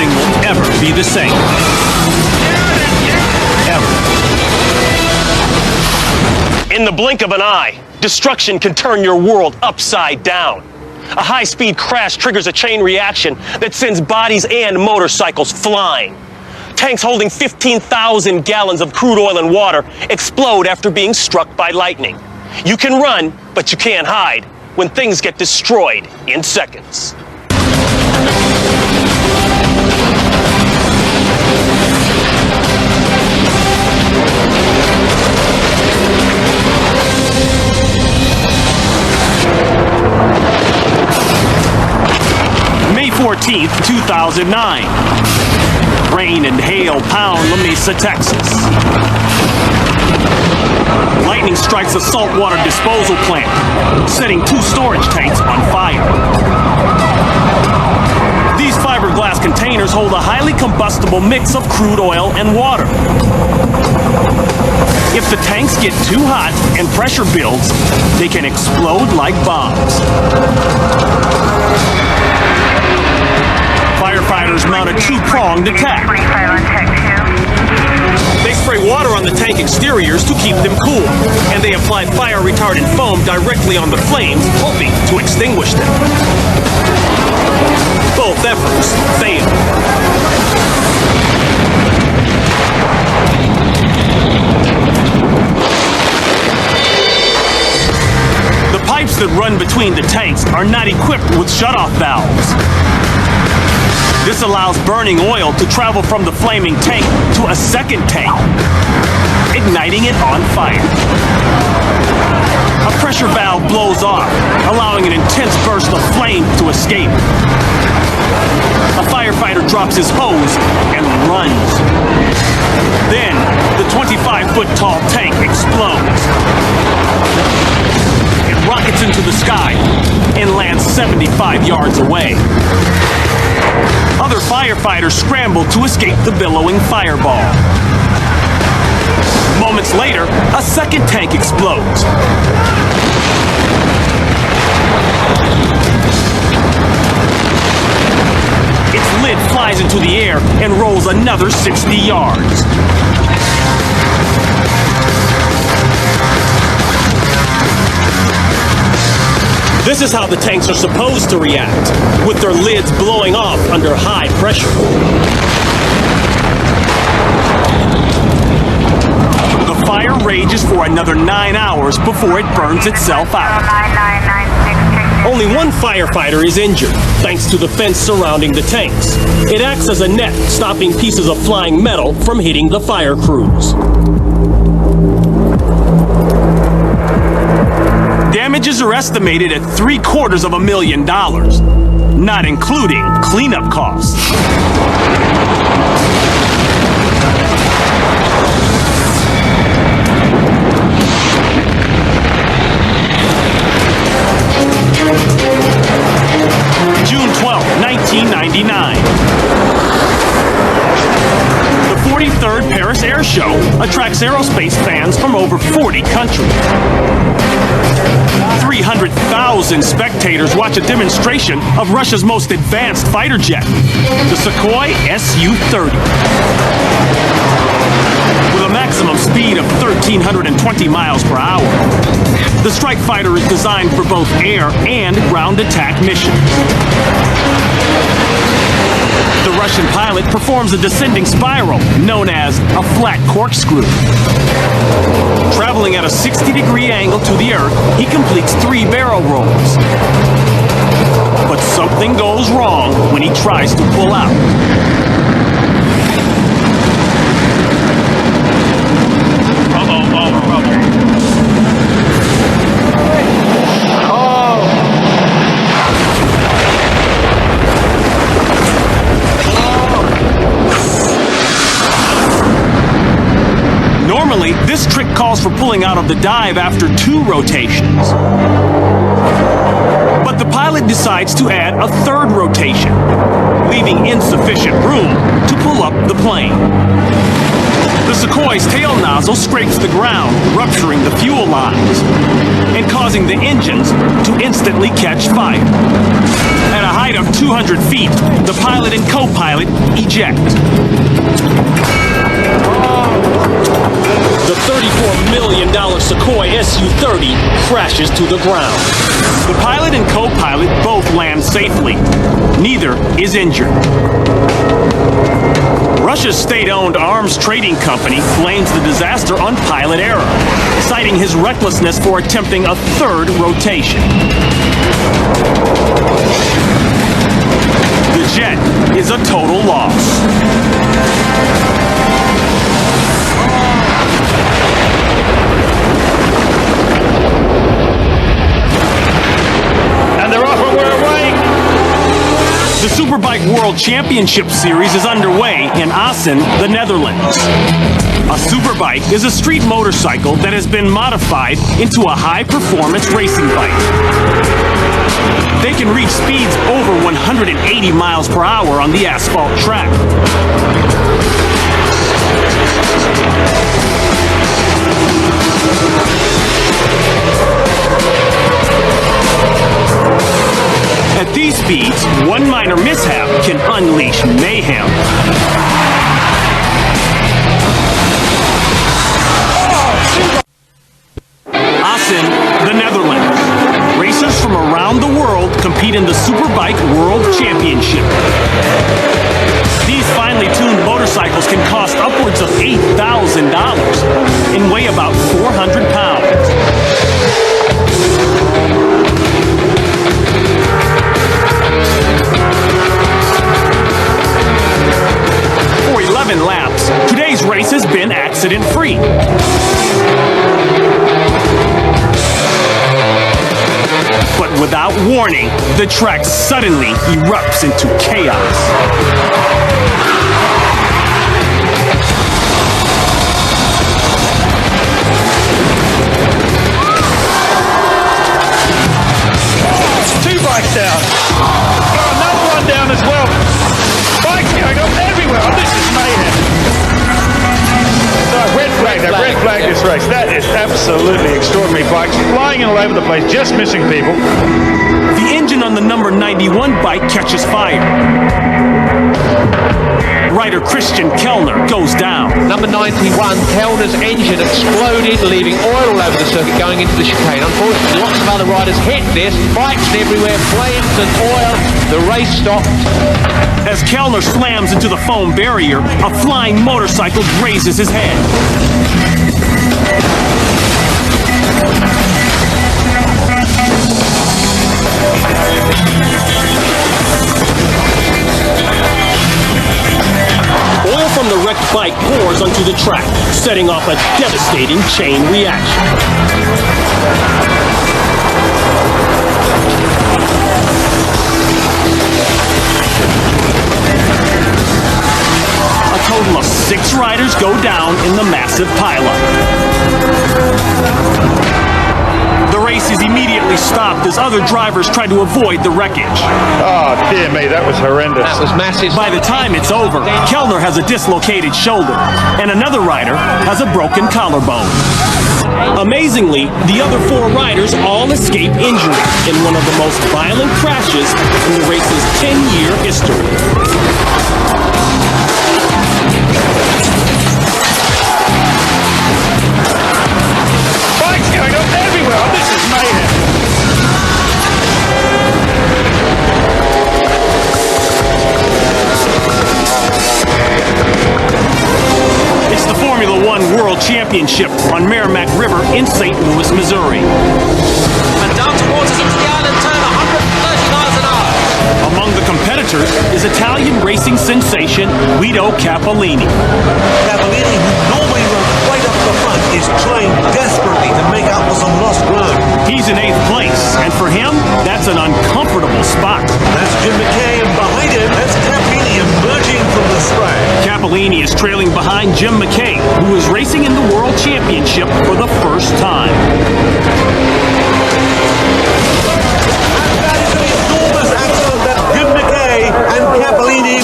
Nothing will ever be the same. Ever. In the blink of an eye, destruction can turn your world upside down. A high-speed crash triggers a chain reaction that sends bodies and motorcycles flying. Tanks holding 15,000 gallons of crude oil and water explode after being struck by lightning. You can run, but you can't hide when things get destroyed in seconds. May 14th, 2009. Rain and hail pound La Mesa, Texas. Lightning strikes a saltwater disposal plant, setting 2 storage tanks on fire. These fiberglass containers hold a highly combustible mix of crude oil and water. If the tanks get too hot and pressure builds, they can explode like bombs. Firefighters mount a 2-pronged attack. They spray water on the tank exteriors to keep them cool, and they apply fire-retardant foam directly on the flames, hoping to extinguish them. Both efforts fail. The pipes that run between the tanks are not equipped with shutoff valves. This allows burning oil to travel from the flaming tank to a second tank, igniting it on fire. A pressure valve blows off, allowing an intense burst of flame to escape. A firefighter drops his hose and runs. Then, the 25-foot-tall tank explodes. It rockets into the sky and lands 75 yards away. Other firefighters scramble to escape the billowing fireball. Moments later, a second tank explodes. Its lid flies into the air and rolls another 60 yards. This is how the tanks are supposed to react, with their lids blowing off under high pressure. The fire rages for another 9 hours before it burns itself out. Only one firefighter is injured, thanks to the fence surrounding the tanks. It acts as a net, stopping pieces of flying metal from hitting the fire crews. Damages are estimated at $750,000, not including cleanup costs. June 12, 1999. The 43rd Paris Air Show attracts aerospace fans from over 40 countries. 300,000 spectators watch a demonstration of Russia's most advanced fighter jet, the Sukhoi Su-30. With a maximum speed of 1,320 miles per hour, the strike fighter is designed for both air and ground attack missions. The Russian pilot performs a descending spiral known as a flat corkscrew. Traveling at a 60-degree angle to the Earth, he completes 3 barrel rolls. But something goes wrong when he tries to pull out. Normally, this trick calls for pulling out of the dive after 2 rotations. But the pilot decides to add a 3rd rotation, leaving insufficient room to pull up the plane. The The Sukhoi tail nozzle scrapes the ground, rupturing the fuel lines and causing the engines to instantly catch fire. At a height of 200 feet, the pilot and co-pilot eject. The $34 million Sukhoi Su-30 crashes to the ground. The pilot and co-pilot both land safely. Neither is injured. Russia's state-owned arms trading company blames the disaster on pilot error, citing his recklessness for attempting a third rotation. The jet is a total loss. And they're off and we're away. The Superbike World Championship Series is underway in Assen, the Netherlands. A superbike is a street motorcycle that has been modified into a high-performance racing bike. They can reach speeds over 180 miles per hour on the asphalt track. At these speeds, one minor mishap can unleash mayhem. Assen, the Netherlands. Racers from around the world compete in the Superbike World Championship. These finely tuned motorcycles can cost upwards of $8,000 and weigh about 400 pounds. For 11 laps, today's race has been accident-free. But without warning, the track suddenly erupts into chaos. Two bikes down. Oh, another one down as well. Bikes going up everywhere. Oh, this is mayhem. So, red flag this race. That is absolutely extraordinary. Bikes flying all over the place, just missing people. The engine on the number 91 bike catches fire. Rider Christian Kellner goes down. Number 91, Kellner's engine exploded, leaving oil all over the circuit going into the chicane. Unfortunately, lots of other riders hit this. Bikes everywhere, flames and oil. The race stopped. As Kellner slams into the foam barrier, a flying motorcycle grazes his head. Oil from the wrecked bike pours onto the track, setting off a devastating chain reaction. A total of 6 riders go down in the massive pileup. The race is immediately stopped as other drivers try to avoid the wreckage. Oh, dear me, that was horrendous. That was massive. By the time it's over, Kellner has a dislocated shoulder, and another rider has a broken collarbone. Amazingly, the other 4 riders all escape injury in one of the most violent crashes in the race's 10-year history. Bikes going up everywhere. Oh, this is mayhem. It's the Formula One World Championship on Merrimack River in St. Louis, Missouri. And down towards us into the island turn, 130 miles an hour. Among the competitors is Italian racing sensation Guido Capellini. Capellini, who normally runs right up the front, is trying desperately to make up for some lost ground. He's in 8th place, and for him, that's an uncomfortable spot. That's Jim McKay, and behind him, that's Capellini emerging from the stripe. Capellini is trailing behind Jim McKay, who is racing in the World Championship for the first time. And that is an enormous accident that Jim McKay and Capellini.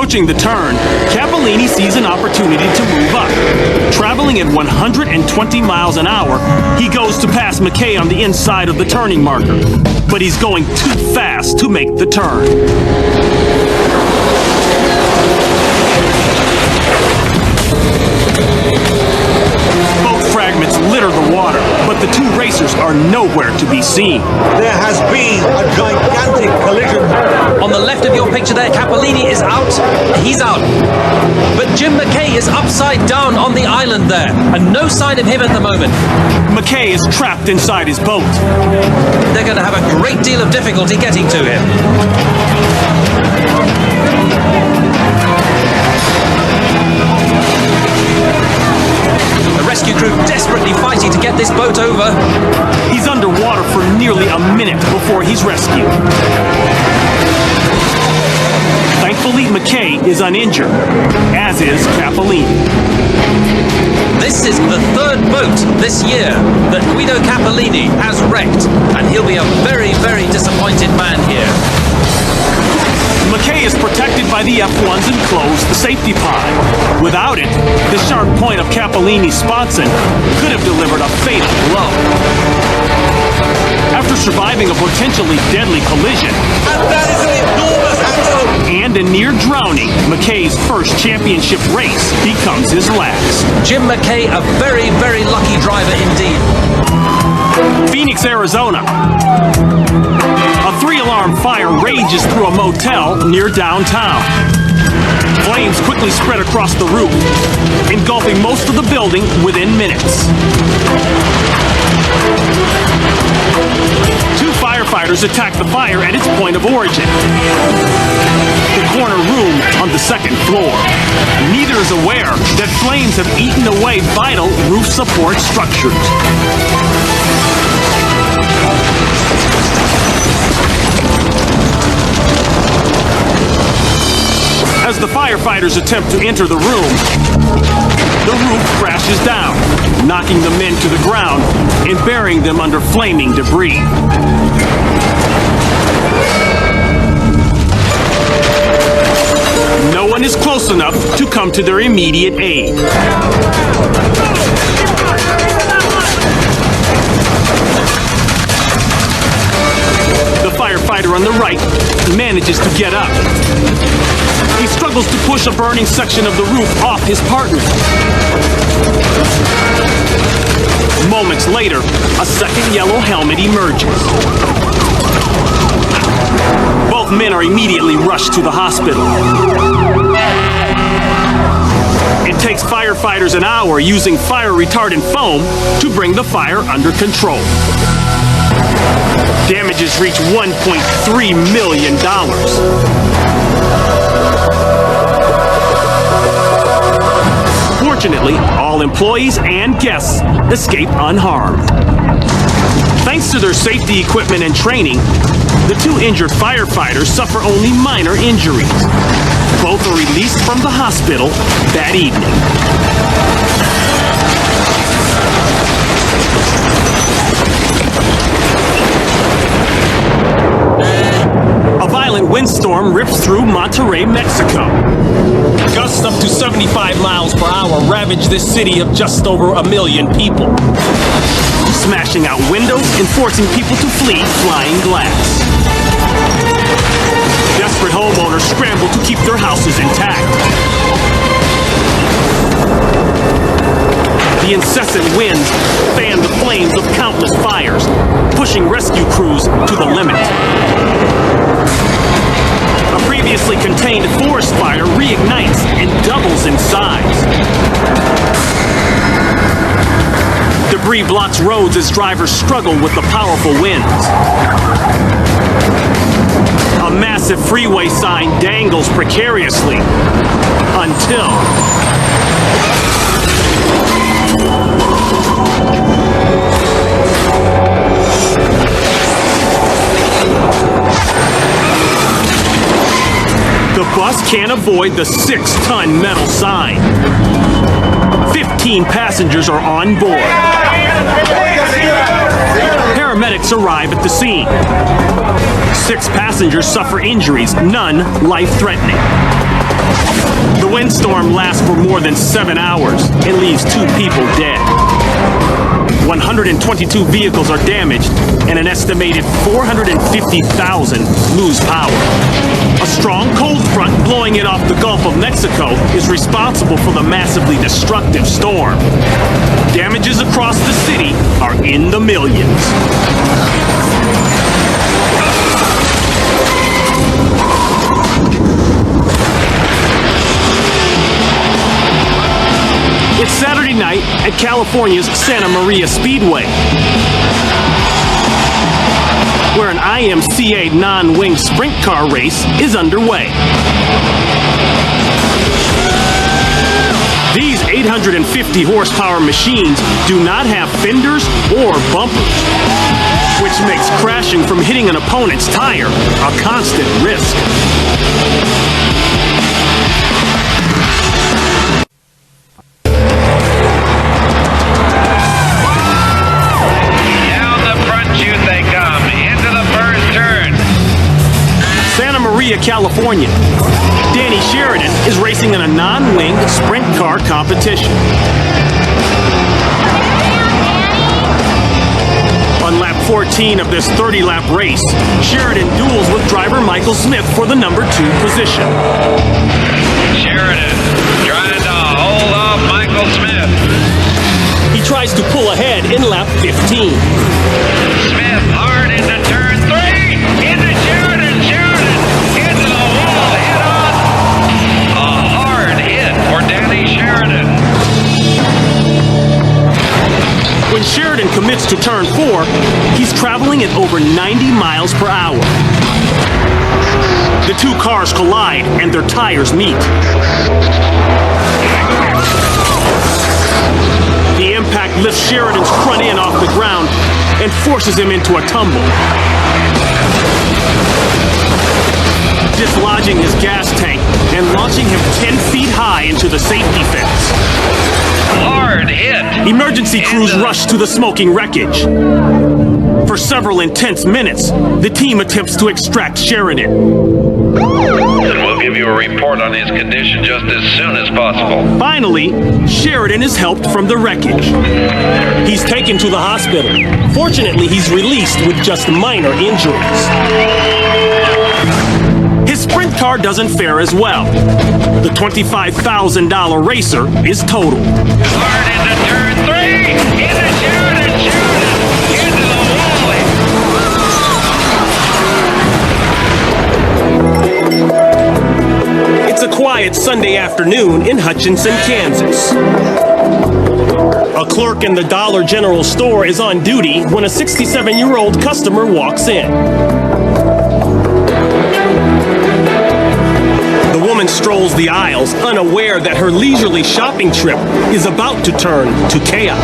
Approaching the turn, Cappellini sees an opportunity to move up. Traveling at 120 miles an hour, he goes to pass McKay on the inside of the turning marker. But he's going too fast to make the turn. Boat fragments litter the water, but the two racers are nowhere to be seen. There has been a gigantic collision. On the left of your picture there, Cappellini is out. He's out. But Jim McKay is upside down on the island there, and no sign of him at the moment. McKay is trapped inside his boat. They're going to have a great deal of difficulty getting to him. The rescue crew desperately fighting to get this boat over. He's underwater for nearly a minute before he's rescued. Thankfully, McKay is uninjured, as is Cappellini. This is the third boat this year that Guido Cappellini has wrecked, and he'll be a very, very disappointed man here. McKay is protected by the F1's enclosed safety pod. Without it, the sharp point of Cappellini's sponson could have delivered a fatal blow. After surviving a potentially deadly collision, And that is an enormous accident. and a near drowning, McKay's first championship race becomes his last. Jim McKay, a very, very lucky driver indeed. Phoenix, Arizona. A three-alarm fire rages through a motel near downtown. Flames quickly spread across the roof, engulfing most of the building within minutes. Two firefighters attack the fire at its point of origin, the corner room on the second floor. Neither is aware that flames have eaten away vital roof support structures. As the firefighters attempt to enter the room, the roof crashes down, knocking the men to the ground and burying them under flaming debris. No one is close enough to come to their immediate aid. The firefighter on the right manages to get up. He struggles to push a burning section of the roof off his partner. Moments later, a second yellow helmet emerges. Both men are immediately rushed to the hospital. It takes firefighters an hour using fire-retardant foam to bring the fire under control. Damages reach $1.3 million. Fortunately, all employees and guests escape unharmed. Thanks to their safety equipment and training, the two injured firefighters suffer only minor injuries. Both are released from the hospital that evening. A violent windstorm rips through Monterrey, Mexico. Gusts up to 75 miles per hour ravage this city of just over 1 million people, smashing out windows and forcing people to flee flying glass. Desperate homeowners scramble to keep their houses intact. The incessant winds fan the flames of countless fires, pushing rescue crews to the limit. A previously contained forest fire reignites and doubles in size. Debris blocks roads as drivers struggle with the powerful winds. A massive freeway sign dangles precariously until the bus can't avoid the 6-ton metal sign. 15 passengers are on board. Paramedics arrive at the scene. 6 passengers suffer injuries, none life-threatening. The windstorm lasts for more than 7 hours and leaves 2 people dead. 122 vehicles are damaged, and an estimated 450,000 lose power. A strong cold front blowing in off the Gulf of Mexico is responsible for the massively destructive storm. Damages across the city are in the millions. It's Saturday night at California's Santa Maria Speedway, where an IMCA non-wing sprint car race is underway. These 850 horsepower machines do not have fenders or bumpers, which makes crashing from hitting an opponent's tire a constant risk. California. Danny Sheridan is racing in a non-wing sprint car competition. On lap 14 of this 30-lap race, Sheridan duels with driver Michael Smith for the number 2 position. Sheridan trying to hold off Michael Smith. He tries to pull ahead in lap 15. Smith hard into turn 3. Into Sheridan. Into the wall. Head on. A hard hit for Danny Sheridan. When Sheridan commits to turn 4, he's traveling at over 90 miles per hour. The 2 cars collide and their tires meet. The impact lifts Sheridan's front end off the ground and forces him into a tumble, dislodging his gas tank and launching him 10 feet high into the safety fence. Hard hit. Emergency crews rush to the smoking wreckage. For several intense minutes, the team attempts to extract Sheridan. And we'll give you a report on his condition just as soon as possible. Finally, Sheridan is helped from the wreckage. He's taken to the hospital. Fortunately, he's released with just minor injuries. His sprint car doesn't fare as well. The $25,000 racer is totaled. Hard into turn 3. Into Sheridan. Into the wall. It's a quiet Sunday afternoon in Hutchinson, Kansas. A clerk in the Dollar General store is on duty when a 67-year-old customer walks in. The woman strolls the aisles, unaware that her leisurely shopping trip is about to turn to chaos.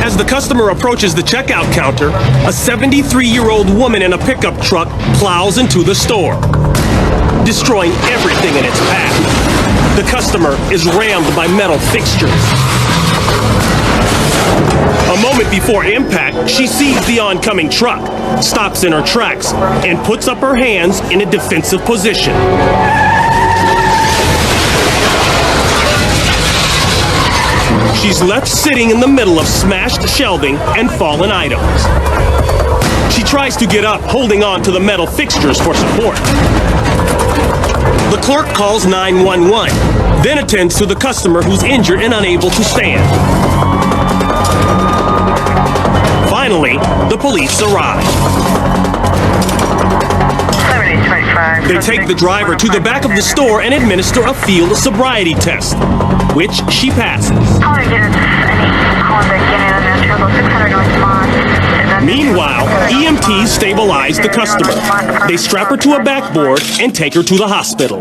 As the customer approaches the checkout counter, a 73-year-old woman in a pickup truck plows into the store, destroying everything in its path. The customer is rammed by metal fixtures. A moment before impact, she sees the oncoming truck, stops in her tracks, and puts up her hands in a defensive position. She's left sitting in the middle of smashed shelving and fallen items. She tries to get up, holding on to the metal fixtures for support. The clerk calls 911, then attends to the customer who's injured and unable to stand. Finally, the police arrive. They take the driver to the back of the store and administer a field sobriety test, which she passes. Meanwhile, EMTs stabilize the customer. They strap her to a backboard and take her to the hospital.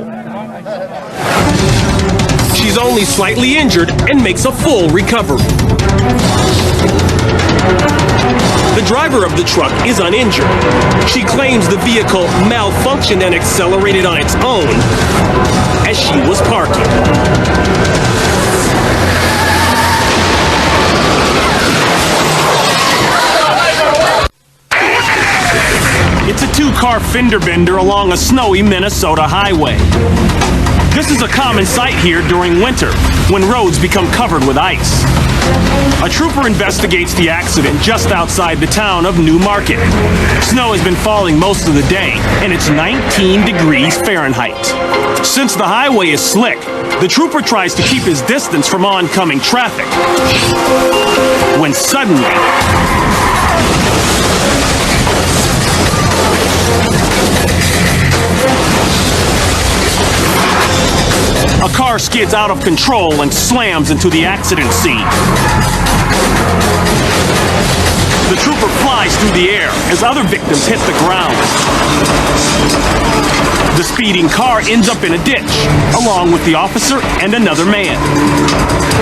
She's only slightly injured and makes a full recovery. The driver of the truck is uninjured. She claims the vehicle malfunctioned and accelerated on its own as she was parking. It's a two-car fender bender along a snowy Minnesota highway. This is a common sight here during winter, when roads become covered with ice. A trooper investigates the accident just outside the town of New Market. Snow has been falling most of the day, and it's 19 degrees Fahrenheit. Since the highway is slick, the trooper tries to keep his distance from oncoming traffic. When suddenly, a car skids out of control and slams into the accident scene. The trooper flies through the air as other victims hit the ground. The speeding car ends up in a ditch, along with the officer and another man.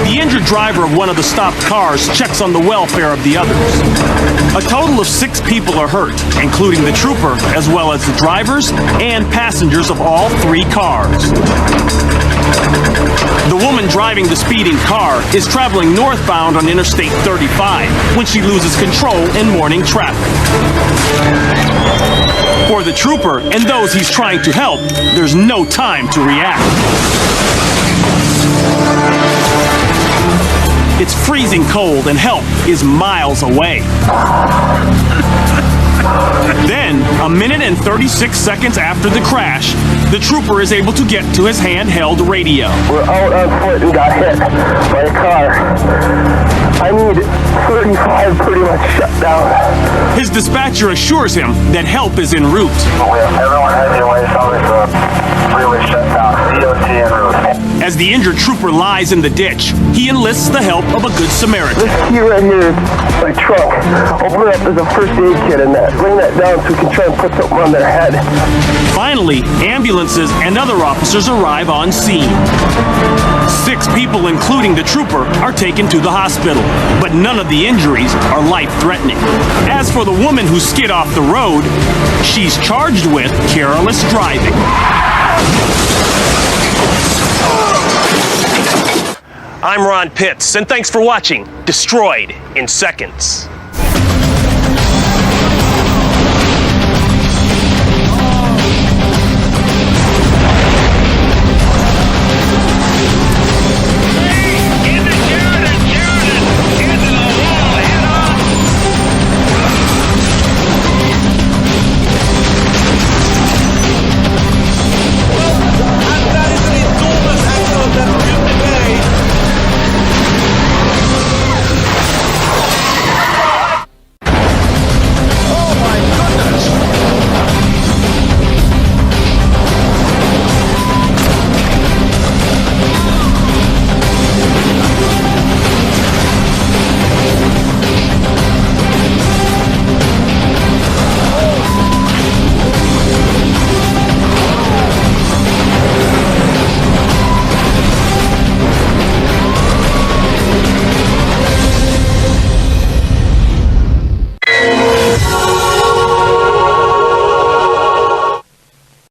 The injured driver of one of the stopped cars checks on the welfare of the others. A total of 6 people are hurt, including the trooper, as well as the drivers and passengers of all 3 cars. The woman driving the speeding car is traveling northbound on Interstate 35 when she loses control in morning traffic. For the trooper and those he's trying to help, there's no time to react. It's freezing cold and help is miles away. Then, a minute and 36 seconds after the crash, the trooper is able to get to his handheld radio. We're out on foot and got hit by a car. I need 35 pretty much shut down. His dispatcher assures him that help is en route. Everyone has your way, so it's freeway shut down. DOT en route. As the injured trooper lies in the ditch, he enlists the help of a good Samaritan. This key right here is my trunk. Open it up as a first aid kit in that. Bring that down so we can try and put something on their head. Finally, ambulances and other officers arrive on scene. 6 people, including the trooper, are taken to the hospital, but none of the injuries are life-threatening. As for the woman who skid off the road, she's charged with careless driving. I'm Ron Pitts, and thanks for watching Destroyed in Seconds.